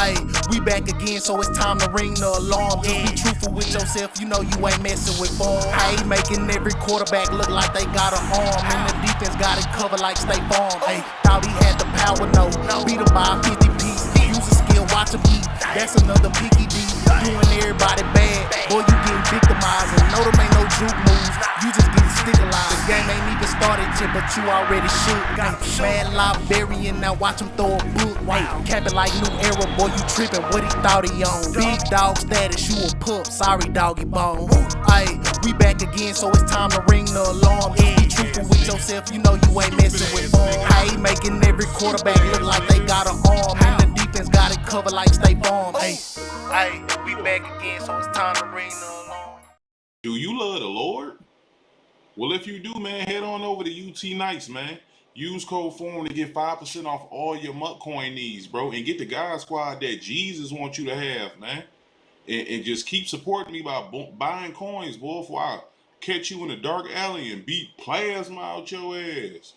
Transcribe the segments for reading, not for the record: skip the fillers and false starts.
Ayy, we back again, so it's time to ring the alarm. Just be truthful with yourself, you know you ain't messing with form. Ayy, making every quarterback look like they got an arm, and the defense got it covered like State Farm. Ayy, thought he had the power, no, beat him by a 50 piece. Use a skill, watch him eat. That's another picky D. Doing everybody bad, boy, you getting victimized. And no, them ain't no juke moves, you just getting stigmatized. The game ain't even started yet, but you already shook. Mad librarian, now watch him throw a book. Cap it like new era, boy, you trippin', what he thought he on. Big dog status, you a pup, sorry doggy bone. Ayy, we back again, so it's time to ring the alarm. Just be truthful with yourself, you know you ain't messing with form. Ayy, making every quarterback look like they got an arm, and the defense got it covered like State Farm. Ayy, we back again, so it's time to ring the alarm. Do you love the Lord? Well, if you do, man, head on over to UT Nights, man. Use code FORM to get 5% off all your MUT coin needs, bro. And get the God Squad that Jesus wants you to have, man. And just keep supporting me by buying coins, boy, before I catch you in a dark alley and beat plasma out your ass.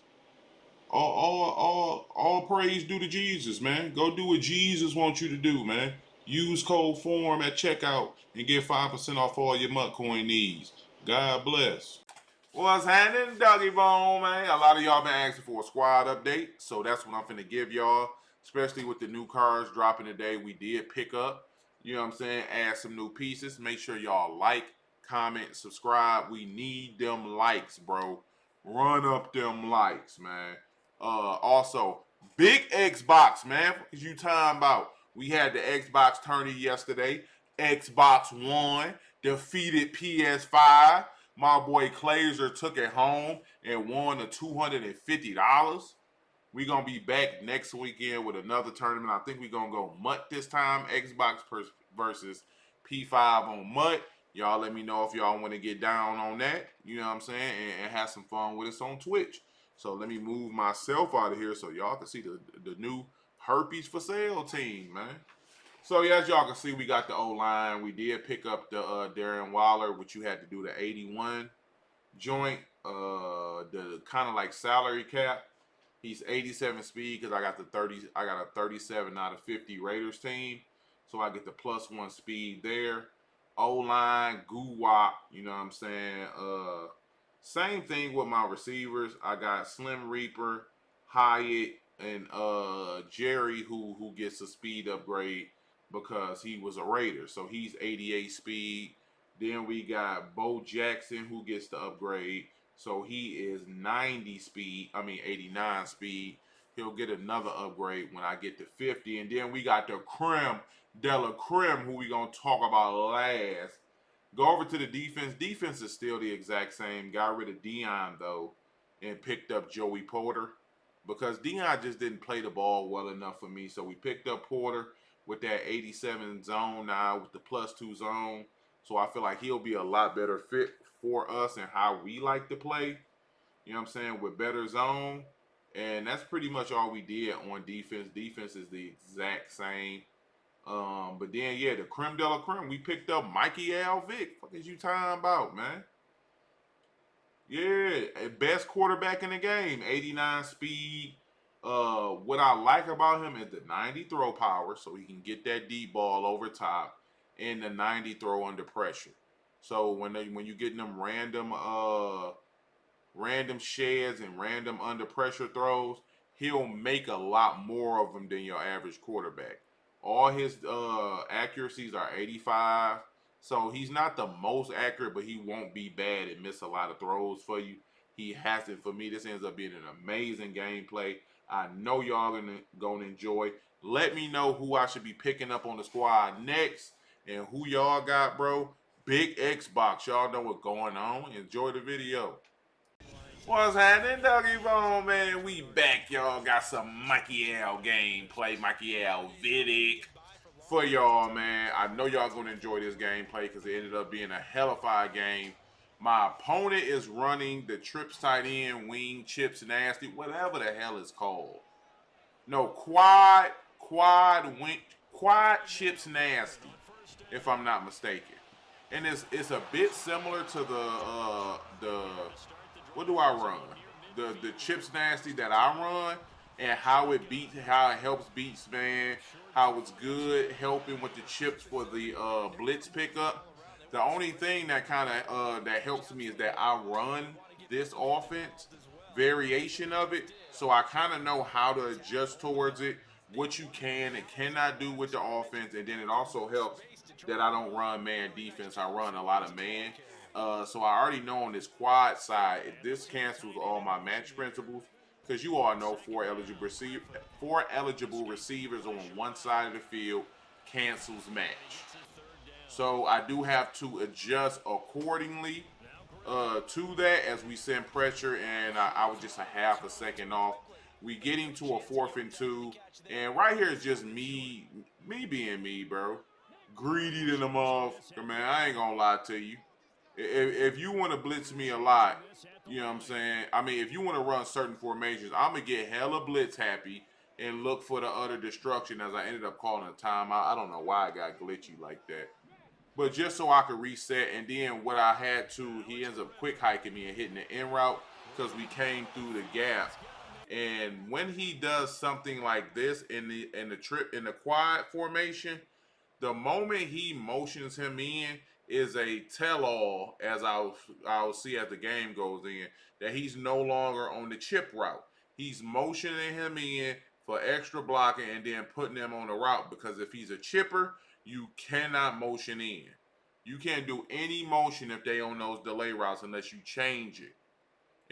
All praise due to Jesus, man. Go do what Jesus wants you to do, man. Use code FORM at checkout and get 5% off all your MUT coin needs. God bless. What's happening, Doggy Bone, man? A lot of y'all been asking for a squad update, so that's what I'm finna give y'all. Especially with the new cars dropping today, we did pick up, you know what I'm saying, add some new pieces. Make sure y'all like, comment, subscribe. We need them likes, bro. Run up them likes, man. Also, big Xbox, man. What is you talking about? We had the Xbox tourney yesterday. Xbox One defeated PS5. My boy Clazer took it home and won the $250. We're going to be back next weekend with another tournament. I think we're going to go MUT this time. Xbox versus P5 on MUT. Y'all let me know if y'all want to get down on that. You know what I'm saying? And have some fun with us on Twitch. So let me move myself out of here so y'all can see the new herpes for sale team, man. So yeah, as y'all can see, we got the O-line. We did pick up the Darren Waller, which you had to do the 81 joint, the kind of like salary cap. He's 87 speed because I got a 37 out of 50 Raiders team, so I get the +1 speed there. O-line, Guwop, you know what I'm saying? Same thing with my receivers. I got Slim Reaper, Hyatt, and Jerry, who gets a speed upgrade because he was a Raider. So he's 88 speed. Then we got Bo Jackson, who gets the upgrade. So he is 89 speed. He'll get another upgrade when I get to 50. And then we got the Creme de la Creme, who we going to talk about last. Go over to the defense. Defense is still the exact same. Got rid of Dion, though, and picked up Joey Porter because Dion just didn't play the ball well enough for me. So we picked up Porter with that 87 zone now with the +2 zone. So I feel like he'll be a lot better fit for us and how we like to play. You know what I'm saying? With better zone. And that's pretty much all we did on defense. Defense is the exact same. But then, yeah, the creme de la creme, we picked up Mikey Vick. What is you talking about, man? Yeah, best quarterback in the game. 89 speed. What I like about him is the 90 throw power, so he can get that deep ball over top, and the 90 throw under pressure. So when you getting them random sheds and random under pressure throws, he'll make a lot more of them than your average quarterback. All his accuracies are 85. So he's not the most accurate, but he won't be bad and miss a lot of throws for you. He has it. For me, this ends up being an amazing gameplay. I know y'all gonna enjoy. Let me know who I should be picking up on the squad next and who y'all got, bro. Big Xbox. Y'all know what's going on. Enjoy the video. What's happening, Doggy Bone, man? We back, y'all. Got some Mikey L gameplay. Mikey L Vick for y'all, man. I know y'all gonna enjoy this gameplay because it ended up being a hellified game. My opponent is running the trips tight end, wing, chips, nasty, whatever the hell it's called. No, quad chips nasty, if I'm not mistaken. And it's a bit similar to the what do I run? The chips nasty that I run. and how it helps beats man, how it's good helping with the chips for the blitz pickup. The only thing that kind of that helps me is that I run this offense variation of it, so I kind of know how to adjust towards it, what you can and cannot do with the offense, and then it also helps that I don't run man defense. I run a lot of man. So I already know on this quad side, this cancels all my match principles because you all know four eligible receivers on one side of the field cancels match. So I do have to adjust accordingly to that as we send pressure, and I was just a half a second off. We getting to a 4th and 2, and right here is just me being me, bro. Greedy than a motherfucker, man. I ain't gonna lie to you. If you want to blitz me a lot, you know what I'm saying? I mean, if you want to run certain formations, I'm going to get hella blitz happy and look for the utter destruction as I ended up calling a timeout. I don't know why I got glitchy like that. But just so I could reset, and then what I had to, he ends up quick hiking me and hitting the in route because we came through the gap. And when he does something like this in the quad formation, the moment he motions him in is a tell-all, as I'll see as the game goes in, that he's no longer on the chip route. He's motioning him in for extra blocking and then putting him on the route, because if he's a chipper, you cannot motion in. You can't do any motion if they on those delay routes unless you change it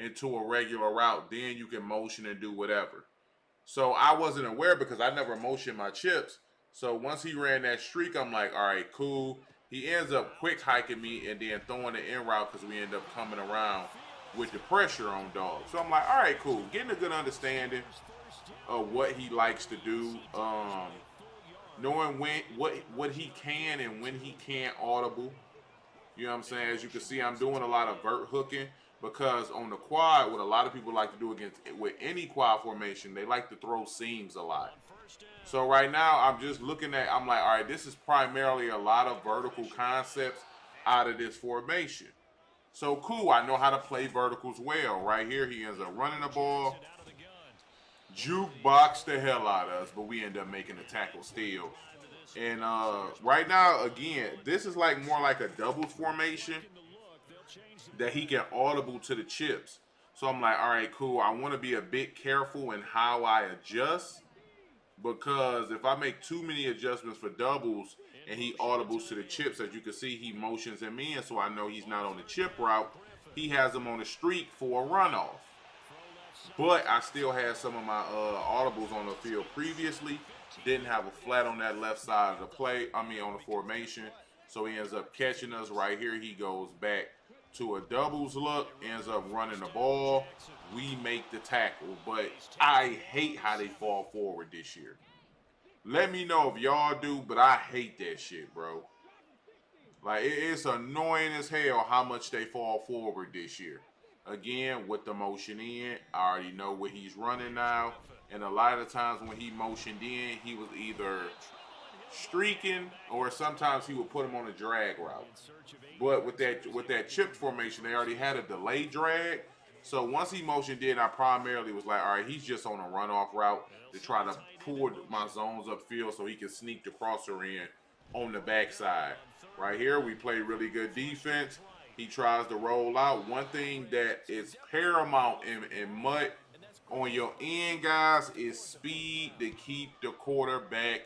into a regular route. Then you can motion and do whatever. So I wasn't aware because I never motioned my chips. So once he ran that streak, I'm like, all right, cool. He ends up quick hiking me and then throwing the in route because we end up coming around with the pressure on dog. So I'm like, all right, cool. Getting a good understanding of what he likes to do. Knowing what he can and when he can't audible. You know what I'm saying? As you can see, I'm doing a lot of vert hooking because on the quad, what a lot of people like to do with any quad formation, they like to throw seams a lot. So right now, I'm just looking at, I'm like, all right, this is primarily a lot of vertical concepts out of this formation. So cool, I know how to play verticals well. Right here, he ends up running the ball, jukebox the hell out of us, but we end up making the tackle still. And right now, again, this is like more like a doubles formation that he can audible to the chips. So I'm like, all right, cool. I want to be a bit careful in how I adjust, because if I make too many adjustments for doubles and he audibles to the chips, as you can see, he motions him in, so I know he's not on the chip route. He has him on the streak for a runoff. But I still had some of my audibles on the field previously. Didn't have a flat on that left side of the play, on the formation. So he ends up catching us right here. He goes back to a doubles look, ends up running the ball. We make the tackle, but I hate how they fall forward this year. Let me know if y'all do, but I hate that shit, bro. Like, it's annoying as hell how much they fall forward this year. Again, with the motion in, I already know what he's running now. And a lot of the times when he motioned in, he was either streaking or sometimes he would put him on a drag route. But with that chip formation, they already had a delay drag. So once he motioned in, I primarily was like, all right, he's just on a runoff route to try to pull my zones upfield so he can sneak the crosser in on the backside. Right here, we play really good defense. He tries to roll out. One thing that is paramount in MUT on your end, guys, is speed to keep the quarterback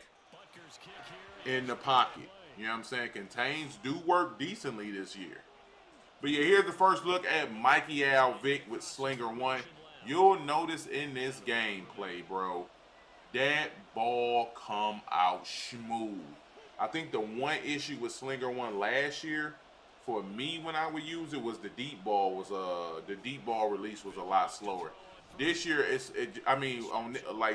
in the pocket. You know what I'm saying? Contains do work decently this year. But yeah, here's the first look at Mikey Al Vick with Slinger 1. You'll notice in this gameplay, bro, that ball come out smooth. I think the one issue with Slinger 1 last year, for me when I would use it, was the deep ball release was a lot slower. This year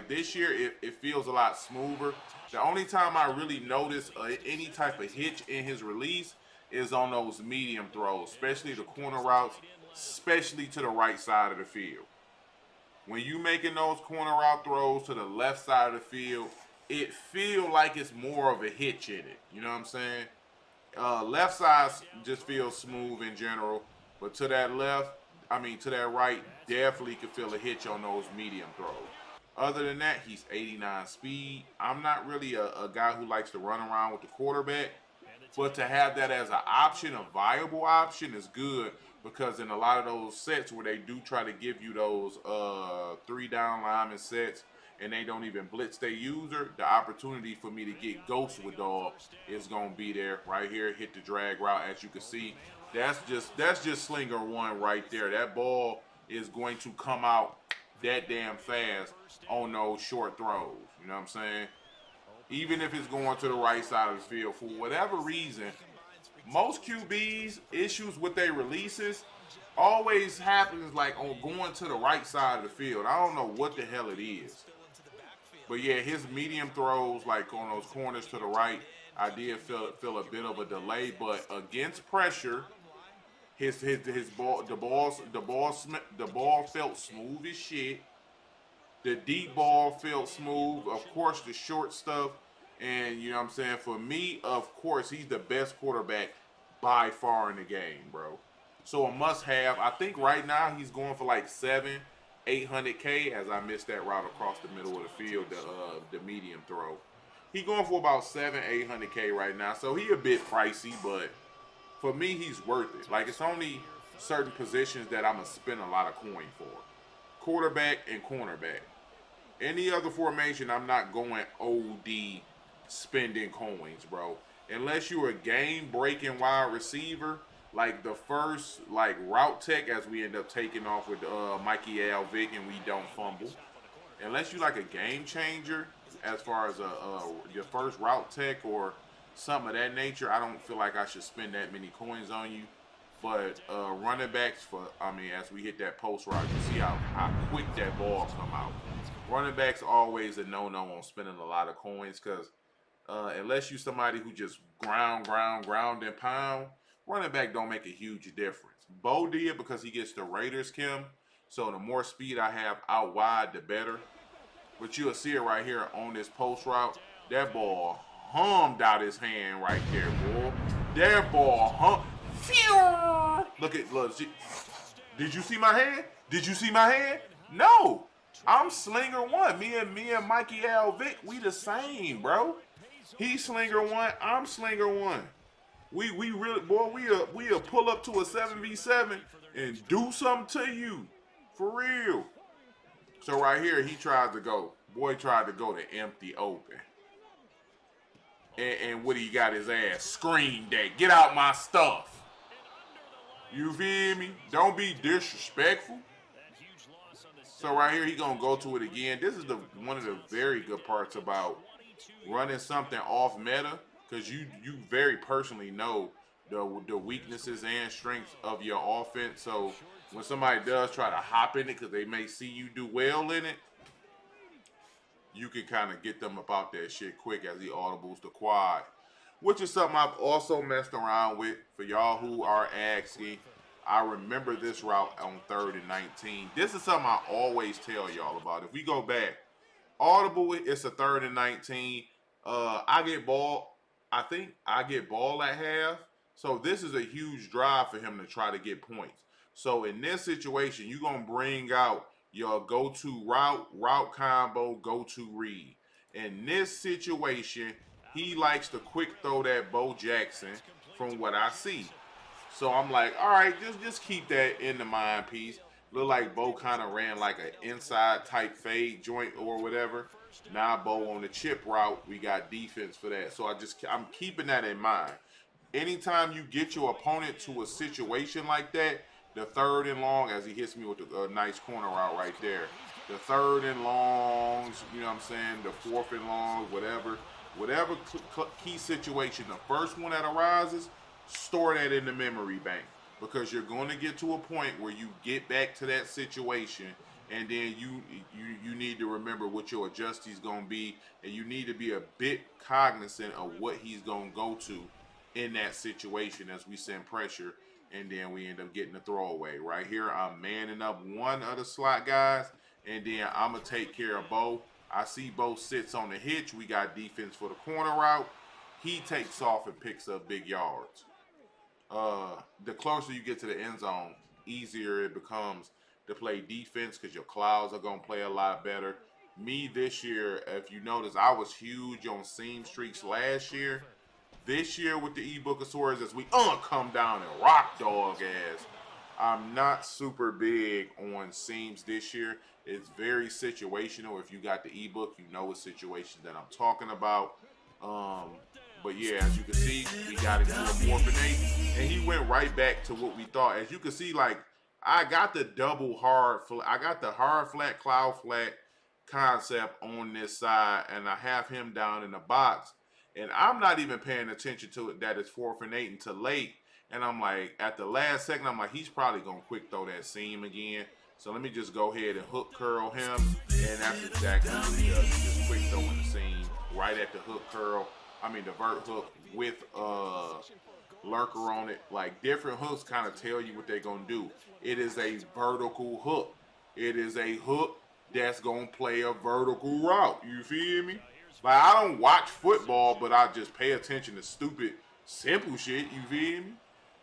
this year it feels a lot smoother. The only time I really notice any type of hitch in his release is on those medium throws, especially the corner routes, especially to the right side of the field. When you making those corner route throws to the left side of the field, it feel like it's more of a hitch in it. You know what I'm saying? Left side just feels smooth in general, but to that right, definitely could feel a hitch on those medium throws. Other than that, he's 89 speed. I'm not really a guy who likes to run around with the quarterback, but to have that as an option, a viable option, is good because in a lot of those sets where they do try to give you those 3-down lineman sets and they don't even blitz their user, the opportunity for me to get ghost with dog is gonna be there right here. Hit the drag route, as you can see. That's just slinger one right there. That ball is going to come out that damn fast on those short throws. You know what I'm saying? Even if it's going to the right side of the field, for whatever reason, most QBs issues with their releases always happens like on going to the right side of the field. I don't know what the hell it is, but yeah, his medium throws like on those corners to the right, I did feel a bit of a delay, but against pressure, his ball the ball felt smooth as shit. The deep ball felt smooth. Of course, the short stuff. And, you know what I'm saying? For me, of course, he's the best quarterback by far in the game, bro. So a must-have. I think right now he's going for like 800K, as I missed that route across the middle of the field, the medium throw. He going for about 800K right now. So he a bit pricey, but for me, he's worth it. Like, it's only certain positions that I'm going to spend a lot of coin for. Quarterback and cornerback. Any other formation, I'm not going OD spending coins, bro. Unless you're a game-breaking wide receiver, like the first route tech, as we end up taking off with Vick and we don't fumble. Unless you like a game changer, as far as your first route tech or something of that nature, I don't feel like I should spend that many coins on you. But running backs, as we hit that post route, you see how quick that ball come out. Running backs always a no-no on spending a lot of coins because unless you somebody who just ground and pound, running back don't make a huge difference. Bo did because he gets the Raiders Kim, so the more speed I have out wide, the better. But you'll see it right here on this post route. That ball hummed out his hand right there, boy. That ball hummed. Look. Did you see my hand? Did you see my hand? No. I'm slinger one. Me and Vick, we the same, bro. He slinger one. I'm slinger one. We really, boy, we'll pull up to a 7v7 and do something to you, for real. So right here, he tried to go. Boy tried to go to empty open. And what he got his ass screamed at. Get out my stuff. You feel me? Don't be disrespectful. So right here, he gonna go to it again. This is one of the very good parts about running something off meta, because you very personally know the weaknesses and strengths of your offense. So when somebody does try to hop in it because they may see you do well in it, you can kind of get them about that shit quick as he audibles the quad, which is something I've also messed around with. For y'all who are asking, I remember this route on 3rd and 19. This is something I always tell y'all about. If we go back, audible, it's a 3rd and 19. I get ball. I think I get ball at half. So this is a huge drive for him to try to get points. So in this situation, you're going to bring out your go-to route combo, go-to read. In this situation, he likes to quick throw that Bo Jackson from what I see. So I'm like, all right, just keep that in the mind piece. Look like Bo kind of ran like an inside type fade joint or whatever. Now Bo on the chip route, we got defense for that. So I'm keeping that in mind. Anytime you get your opponent to a situation like that, the 3rd and long, as he hits me with a nice corner route right there. The 3rd and longs, you know what I'm saying, the 4th and longs, whatever key situation, the first one that arises, store that in the memory bank, because you're going to get to a point where you get back to that situation, and then you need to remember what your adjustee's going to be, and you need to be a bit cognizant of what he's going to go to in that situation as we send pressure, and then we end up getting a throwaway. Right here, I'm manning up one of the slot guys, and then I'm going to take care of Bo. I see Bo sits on the hitch. We got defense for the corner route. He takes off and picks up big yards. The closer you get to the end zone, easier it becomes to play defense because your clouds are going to play a lot better. me this year, if you notice, I was huge on seam streaks last year. This year with the Ebooksaurus, as we come down and rock dog ass, I'm not super big on seams this year. It's very situational. If you got the ebook, you know what situation that I'm talking about. But yeah, as you can see, we got into a 4th and 8, and he went right back to what we thought. As you can see, like I got the double hard, I got the hard flat, cloud flat concept on this side, and I have him down in the box, and I'm not even paying attention to it that it's 4th and 8 until late. And I'm like, at the last second, I'm like, he's probably gonna quick throw that seam again. So let me just go ahead and hook curl him, and that's exactly what he does. He just quick throwing the seam right at the hook curl. I mean the vert hook with lurker on it. Like different hooks kind of tell you what they're gonna do. It is a vertical hook. It is a hook that's gonna play a vertical route. You feel me? Like I don't watch football, but I just pay attention to stupid, simple shit. You feel me?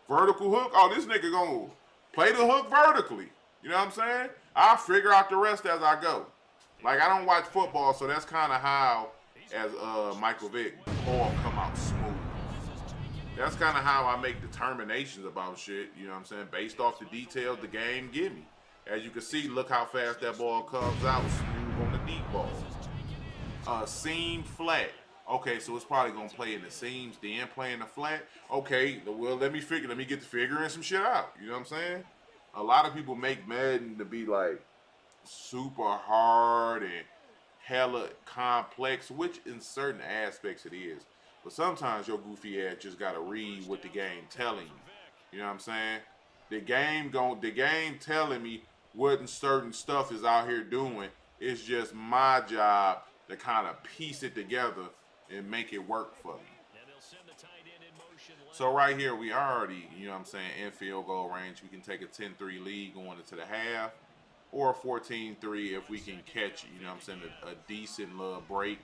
Vertical hook. Oh, this nigga gonna play the hook vertically. You know what I'm saying? I'll figure out the rest as I go. Like I don't watch football, so that's kind of how, as Michael Vick, ball come out smooth. That's kind of how I make determinations about shit. You know what I'm saying? Based off the details the game give me. As you can see, look how fast that ball comes out smooth on the deep ball. Seam flat. Okay, so it's probably gonna play in the seams, then play in the flat. Okay, well let me get to figuring some shit out. You know what I'm saying? A lot of people make Madden to be like super hard and hella complex, which in certain aspects it is. But sometimes your goofy ass just gotta read what the game telling you. You know what I'm saying? The game telling me what certain stuff is out here doing. It's just my job to kind of piece it together and make it work for me. So right here, we already, you know what I'm saying, in field goal range. We can take a 10-3 lead going into the half, or a 14-3 if we can catch, you know what I'm saying, a decent little break.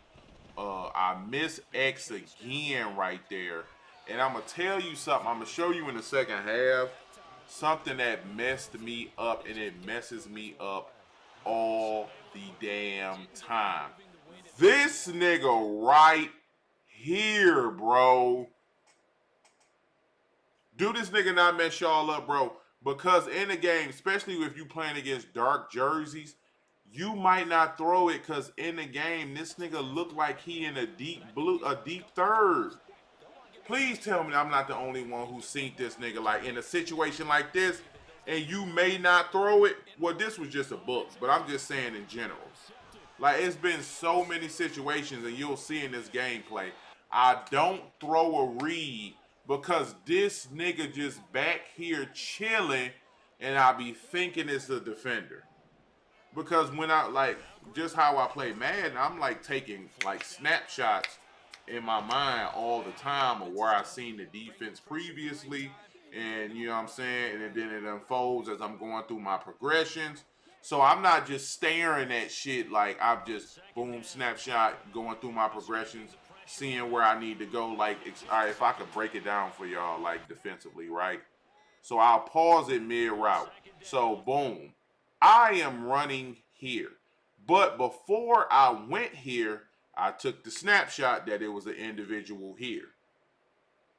I miss X again right there. And I'm going to tell you something. I'm going to show you in the second half something that messed me up, and it messes me up all the damn time. This nigga right here, bro. Do this nigga not mess y'all up, bro? Because in the game, especially if you playing against dark jerseys, you might not throw it because in the game, this nigga look like he in a deep third. Please tell me I'm not the only one who seen this nigga like in a situation like this, and you may not throw it. Well, this was just a book, but I'm just saying in general. Like, it's been so many situations, and you'll see in this gameplay, I don't throw a read because this nigga just back here chilling, and I be thinking it's a defender. Because when I, like, just how I play Madden, I'm, like, taking, like, snapshots in my mind all the time of where I seen the defense previously, and, you know what I'm saying, and then it unfolds as I'm going through my progressions. So I'm not just staring at shit like I'm just boom snapshot going through my progressions, seeing where I need to go. Like, all right, if I could break it down for y'all, like defensively, right? So I'll pause it mid route. So boom, I am running here, but before I went here, I took the snapshot that it was an individual here.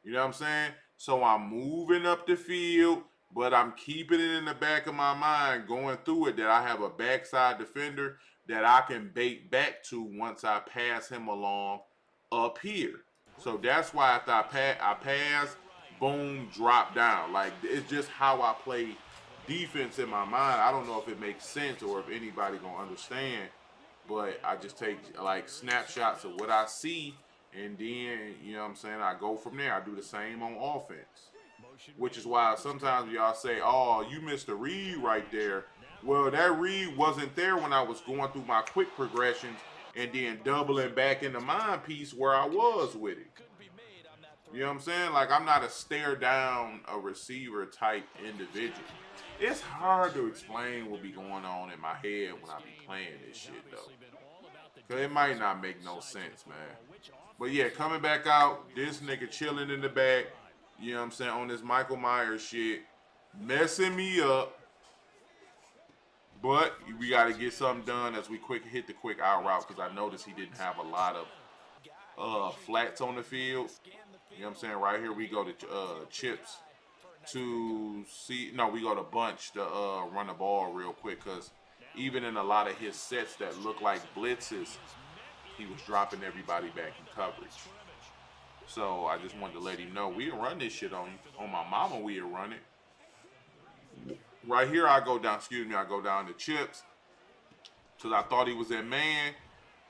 You know what I'm saying? So I'm moving up the field, but I'm keeping it in the back of my mind going through it that I have a backside defender that I can bait back to once I pass him along up here. So that's why after I pass, boom, drop down. Like, it's just how I play defense in my mind. I don't know if it makes sense or if anybody gonna understand, but I just take like snapshots of what I see, and then, you know what I'm saying, I go from there. I do the same on offense. Which is why sometimes y'all say, oh, you missed a read right there. Well, that read wasn't there when I was going through my quick progressions and then doubling back into my piece where I was with it. You know what I'm saying? Like, I'm not a stare down a receiver type individual. It's hard to explain what be going on in my head when I be playing this shit, though. Because it might not make no sense, man. But yeah, coming back out, this nigga chilling in the back. You know what I'm saying, on this Michael Myers shit, messing me up. But we got to get something done as we hit the quick out route because I noticed he didn't have a lot of flats on the field. You know what I'm saying? Right here we go to chips to see. No, we go to bunch to run the ball real quick because even in a lot of his sets that look like blitzes, he was dropping everybody back in coverage. So I just wanted to let him know we'll run this shit on you. On my mama, we'll run it. Right here, I go down. Excuse me, I go down to chips because I thought he was in man.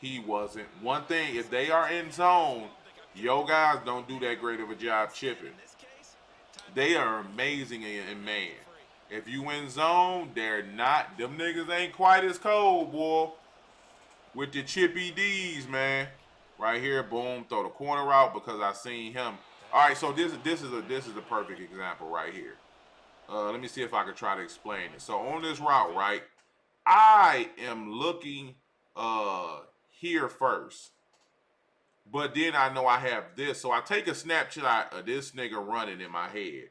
He wasn't. One thing, if they are in zone, yo guys don't do that great of a job chipping. They are amazing in man. If you in zone, they're not. Them niggas ain't quite as cold, boy. With the chippy D's, man. Right here, boom, throw the corner out because I seen him. All right, so this is a perfect example right here. Let me see if I can try to explain it. So on this route, right, I am looking here first. But then I know I have this. So I take a snapshot of this nigga running in my head.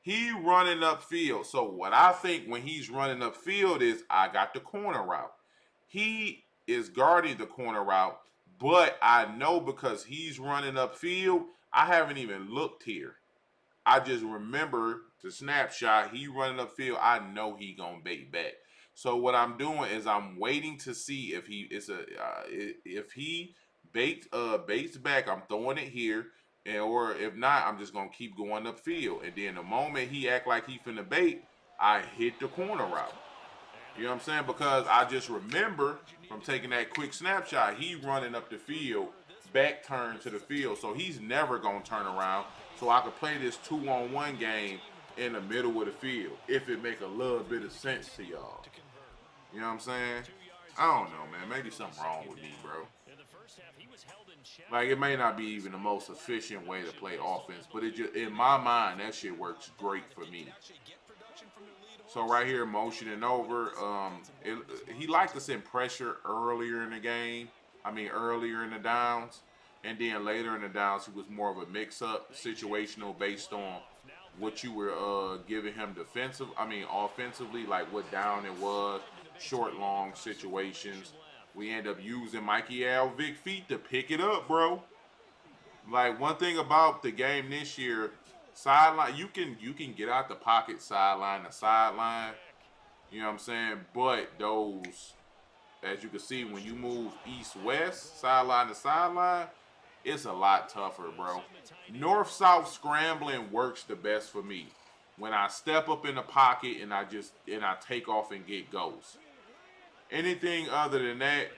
He running upfield. So what I think when he's running upfield is I got the corner route. He is guarding the corner route, but I know because he's running upfield, I haven't even looked here. I just remember the snapshot. He running upfield. I know he gonna bait back. So what I'm doing is I'm waiting to see if he is if he baits back. I'm throwing it here, or if not, I'm just gonna keep going upfield. And then the moment he act like he finna bait, I hit the corner route. You know what I'm saying? Because I just remember from taking that quick snapshot, he running up the field, back turn to the field. So he's never going to turn around. So I could play this 2-on-1 game in the middle of the field if it make a little bit of sense to y'all. You know what I'm saying? I don't know, man. Maybe something wrong with me, bro. Like, it may not be even the most efficient way to play offense, but it just, in my mind, that shit works great for me. So right here, motioning over. He liked to send pressure earlier in the game. I mean, earlier in the downs. And then later in the downs, he was more of a mix-up, situational, based on what you were giving him offensively, like what down it was, short, long situations. We end up using Vick feet to pick it up, bro. Like, one thing about the game this year, sideline, you can get out the pocket sideline to sideline. You know what I'm saying? But those, as you can see, when you move east-west, sideline to sideline, it's a lot tougher, bro. North-south scrambling works the best for me. When I step up in the pocket and I take off and get goals. Anything other than that,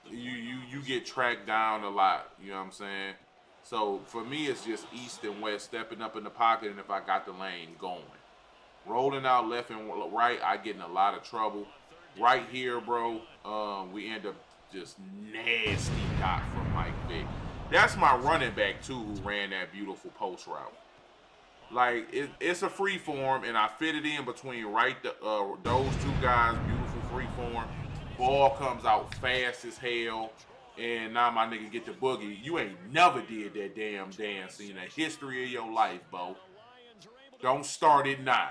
you get tracked down a lot. You know what I'm saying? So for me, it's just east and west, stepping up in the pocket, and if I got the lane, going. Rolling out left and right, I get in a lot of trouble. Right here, bro, we end up just nasty dot from Vick. That's my running back, too, who ran that beautiful post route. Like, it's a free form, and I fit it in between those two guys, beautiful free form. Ball comes out fast as hell. And now my nigga get the boogie. You ain't never did that damn dance in the history of your life, Bo. Don't start it now.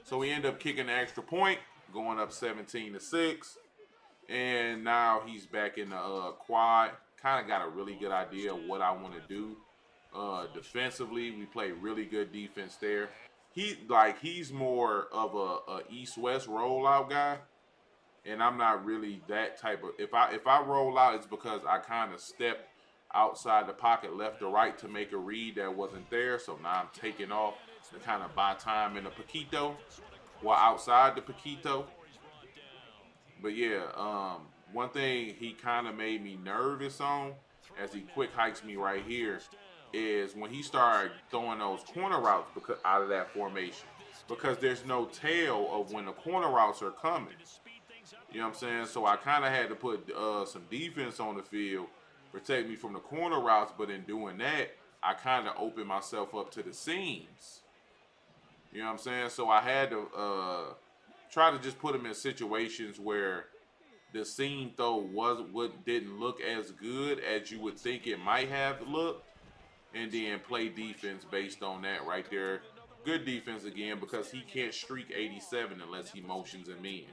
So we end up kicking the extra point, going up 17-6. And now he's back in the quad. Kind of got a really good idea of what I want to do. Defensively, we play really good defense there. He's more of a east-west rollout guy. And I'm not really that type of. If I roll out, it's because I kind of stepped outside the pocket left or right to make a read that wasn't there. So now I'm taking off to kind of buy time in the Paquito, or outside the Paquito. But yeah, one thing he kind of made me nervous on, as he quick hikes me right here, is when he started throwing those corner routes out of that formation, because there's no tail of when the corner routes are coming. You know what I'm saying? So I kind of had to put some defense on the field, protect me from the corner routes. But in doing that, I kind of opened myself up to the seams. You know what I'm saying? So I had to try to just put him in situations where the seam throw didn't look as good as you would think it might have looked, and then play defense based on that right there. Good defense again because he can't streak 87 unless he motions him in.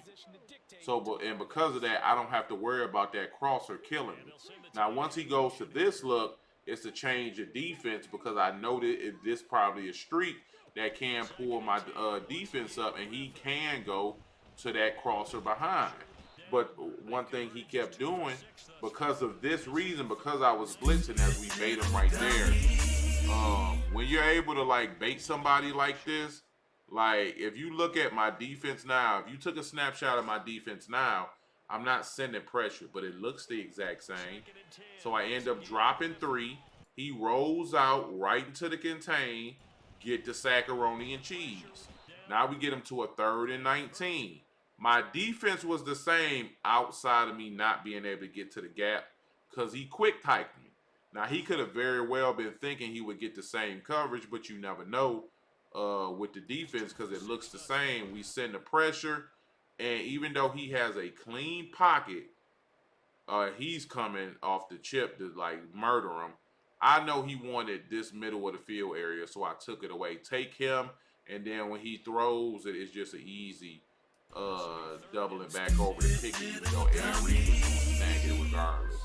So, and because of that, I don't have to worry about that crosser killing me. Now, once he goes to this look, it's a change of defense because I know that this probably a streak that can pull my defense up, and he can go to that crosser behind. But one thing he kept doing, because of this reason, because I was blitzing as we bait him right there, when you're able to like bait somebody like this, like if you look at my defense now, if you took a snapshot of my defense now, I'm not sending pressure, but it looks the exact same. So I end up dropping 3. He rolls out right into the contain, get the saccaroni and cheese. Now we get him to a 3rd and 19. My defense was the same outside of me not being able to get to the gap because he quick hiked me. Now, he could have very well been thinking he would get the same coverage, but you never know with the defense because it looks the same. We send the pressure, and even though he has a clean pocket, he's coming off the chip to, like, murder him. I know he wanted this middle of the field area, so I took it away. Take him, and then when he throws it, it's just an easy doubling back over the pick, even though Aaron Reed was going to snag it regardless.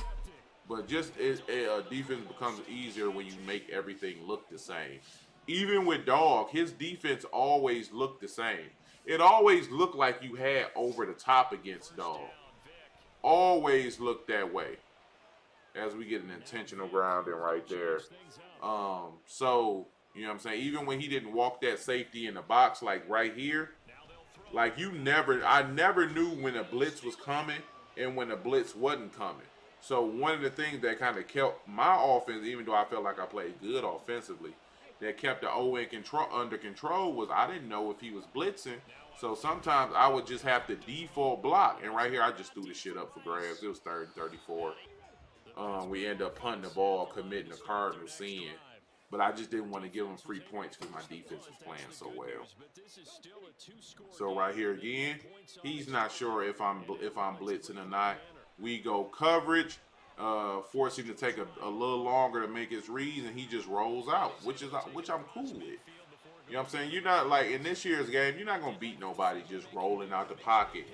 But just defense becomes easier when you make everything look the same. Even with Dog, his defense always looked the same. It always looked like you had over the top against Dog. Always looked that way. As we get an intentional grounding right there. So, you know what I'm saying? Even when he didn't walk that safety in the box, like right here, like I never knew when a blitz was coming and when a blitz wasn't coming. So one of the things that kind of kept my offense, even though I felt like I played good offensively, that kept the O under control was I didn't know if he was blitzing. So sometimes I would just have to default block. And right here, I just threw the shit up for grabs. It was 3rd and 34. We end up punting the ball, committing the Cardinals sin. But I just didn't want to give them free points because my defense was playing so well. So right here again, he's not sure if I'm blitzing or not. We go coverage, force him to take a little longer to make his reads, and he just rolls out, which I'm cool with. You know what I'm saying? You're not like in this year's game, you're not gonna beat nobody just rolling out the pocket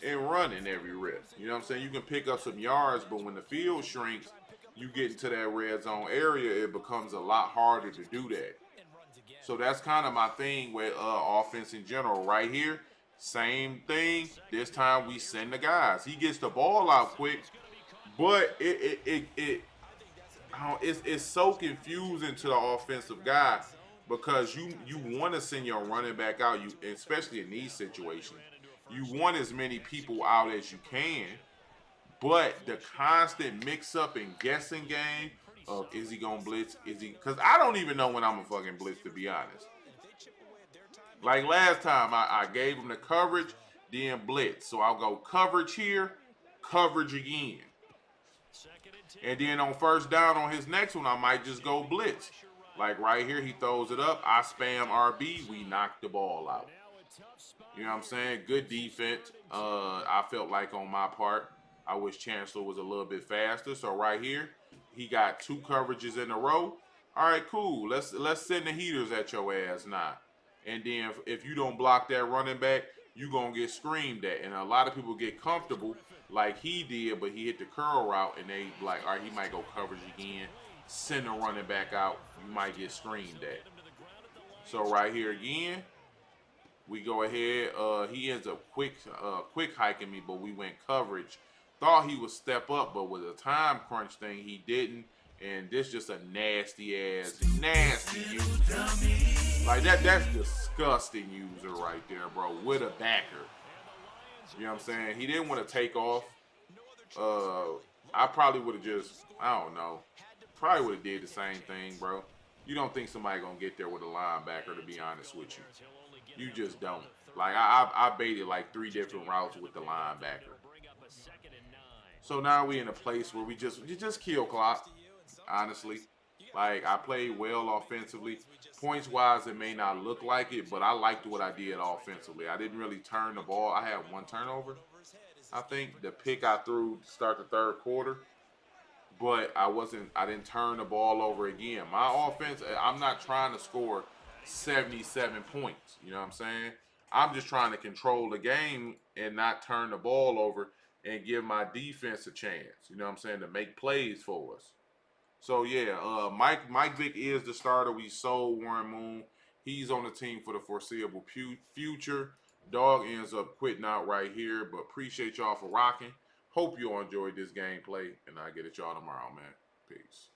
and running every rip. You know what I'm saying? You can pick up some yards, but when the field shrinks, you get into that red zone area, it becomes a lot harder to do that. So that's kind of my thing with offense in general. Right here, same thing. This time we send the guys. He gets the ball out quick, but it's so confusing to the offensive guy because you want to send your running back out. You especially in these situations, you want as many people out as you can. But the constant mix-up and guessing game of is he going to blitz? Is he? Because I don't even know when I'm going to fucking blitz, to be honest. Like last time, I gave him the coverage, then blitz. So I'll go coverage here, coverage again. And then on 1st down on his next one, I might just go blitz. Like right here, he throws it up. I spam RB. We knock the ball out. You know what I'm saying? Good defense. I felt like on my part. I wish Chancellor was a little bit faster. So right here, he got 2 coverages in a row. All right, cool. Let's send the heaters at your ass now. And then if you don't block that running back, you going to get screamed at. And a lot of people get comfortable like he did, but he hit the curl route, and they like, all right, he might go coverage again. Send the running back out. You might get screamed at. So right here again, we go ahead. He ends up quick hiking me, but we went coverage. Thought he would step up, but with a time crunch thing, he didn't. And this just a nasty user. Like that's disgusting user right there, bro. With a backer. You know what I'm saying? He didn't want to take off. I probably would have just, I don't know. Probably would have did the same thing, bro. You don't think somebody gonna get there with a linebacker, to be honest with you. You just don't. Like I baited like 3 different routes with the linebacker. So now we in a place where we just kill clock, honestly. Like, I played well offensively. Points-wise, it may not look like it, but I liked what I did offensively. I didn't really turn the ball. I had 1 turnover. I think the pick I threw to start the 3rd quarter. But I didn't turn the ball over again. My offense, I'm not trying to score 77 points. You know what I'm saying? I'm just trying to control the game and not turn the ball over and give my defense a chance. You know what I'm saying? To make plays for us. So yeah, Mike Vick is the starter. We sold Warren Moon. He's on the team for the foreseeable future. Dog ends up quitting out right here, but appreciate y'all for rocking. Hope you all enjoyed this gameplay, and I'll get at y'all tomorrow, man. Peace.